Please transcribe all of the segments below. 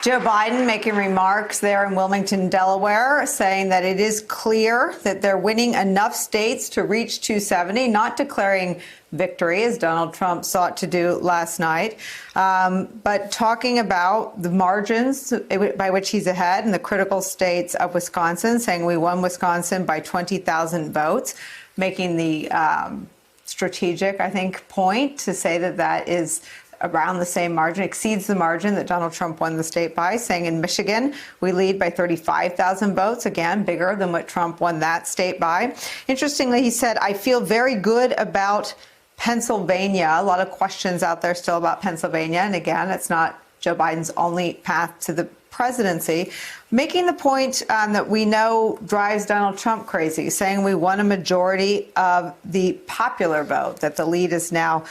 Joe Biden making remarks there in Wilmington, Delaware, saying that it is clear that they're winning enough states to reach 270, not declaring victory, as Donald Trump sought to do last night, but talking about the margins by which he's ahead in the critical states of Wisconsin, saying we won Wisconsin by 20,000 votes, making the strategic, I think, point to say that that is around the same margin, exceeds the margin that Donald Trump won the state by, saying in Michigan, we lead by 35,000 votes, again, bigger than what Trump won that state by. Interestingly, he said, I feel very good about Pennsylvania. A lot of questions out there still about Pennsylvania. And again, it's not Joe Biden's only path to the presidency, making the point that we know drives Donald Trump crazy, saying we won a majority of the popular vote, that the lead is now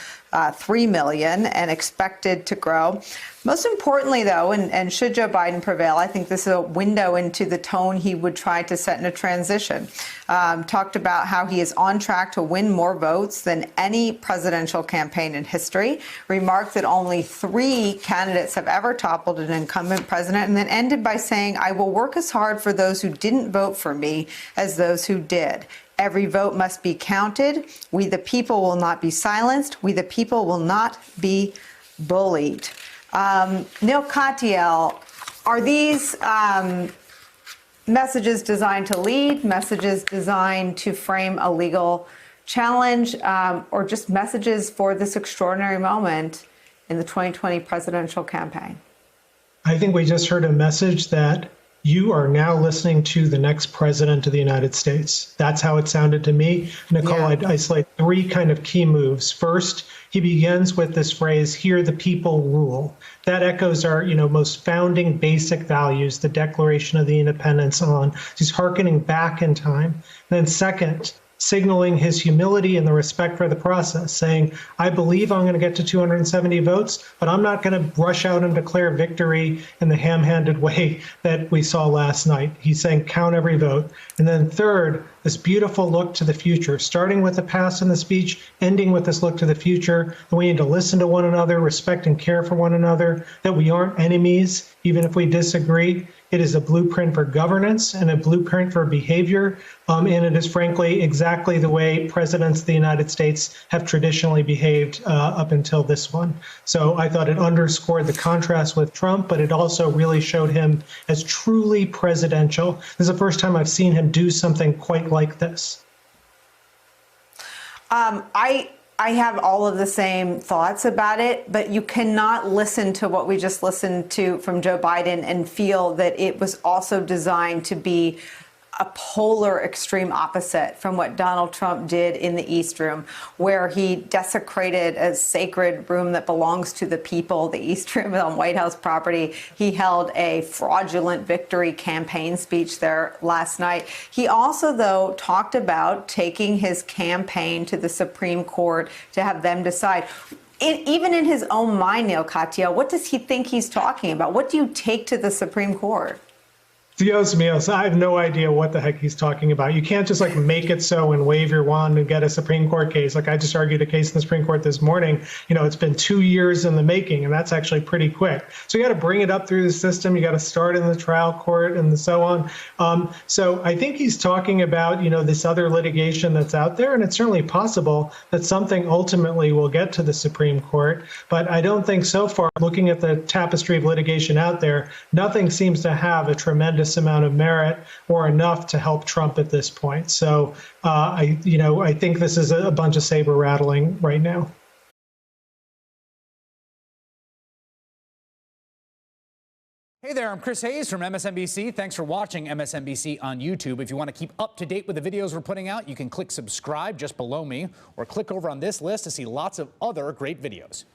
3 million and expected to grow. Most importantly, though, and should Joe Biden prevail, I think this is a window into the tone he would try to set in a transition. Talked about how he is on track to win more votes than any presidential campaign in history, remarked that only 3 candidates have ever toppled an incumbent president, and then ended by saying, I will work as hard for those who didn't vote for me as those who did. Every vote must be counted. We, the people, will not be silenced. We, the people, will not be bullied. Neil Katyal, are these messages designed to lead, messages designed to frame a legal challenge, or just messages for this extraordinary moment in the 2020 presidential campaign? I think we just heard a message that you are now listening to the next president of the United States. That's how it sounded to me. Nicole, yeah. I'd isolate 3 kind of key moves. First, he begins with this phrase, here the people rule. That echoes our, most founding basic values, the Declaration of the Independence on. He's hearkening back in time. And then second, signaling his humility and the respect for the process, saying, I believe I'm going to get to 270 votes, but I'm not going to rush out and declare victory in the ham-handed way that we saw last night. He's saying, count every vote. And then third, this beautiful look to the future, starting with the past in the speech, ending with this look to the future. And we need to listen to one another, respect and care for one another, that we aren't enemies, even if we disagree. It is a blueprint for governance and a blueprint for behavior. And it is, frankly, exactly the way presidents of the United States have traditionally behaved up until this one. So I thought it underscored the contrast with Trump, but it also really showed him as truly presidential. This is the first time I've seen him do something quite like this. I have all of the same thoughts about it, but you cannot listen to what we just listened to from Joe Biden and feel that it was also designed to be a polar extreme opposite from what Donald Trump did in the East Room, where he desecrated a sacred room that belongs to the people, the East Room on White House property. He held a fraudulent victory campaign speech there last night. He also, though, talked about taking his campaign to the Supreme Court to have them decide. Even in his own mind, Neil Katyal, what does he think he's talking about? What do you take to the Supreme Court? Dios míos, I have no idea what the heck he's talking about. You can't just make it so and wave your wand and get a Supreme Court case. I just argued a case in the Supreme Court this morning. It's been 2 years in the making, and that's actually pretty quick. So you got to bring it up through the system. You got to start in the trial court and so on. So I think he's talking about, this other litigation that's out there, and it's certainly possible that something ultimately will get to the Supreme Court. But I don't think so far, looking at the tapestry of litigation out there, nothing seems to have a tremendous amount of merit or enough to help Trump at this point. So I think this is a bunch of saber rattling right now. Hey there, I'm Chris Hayes from MSNBC. Thanks for watching MSNBC on YouTube. If you want to keep up to date with the videos we're putting out, you can click subscribe just below me or click over on this list to see lots of other great videos.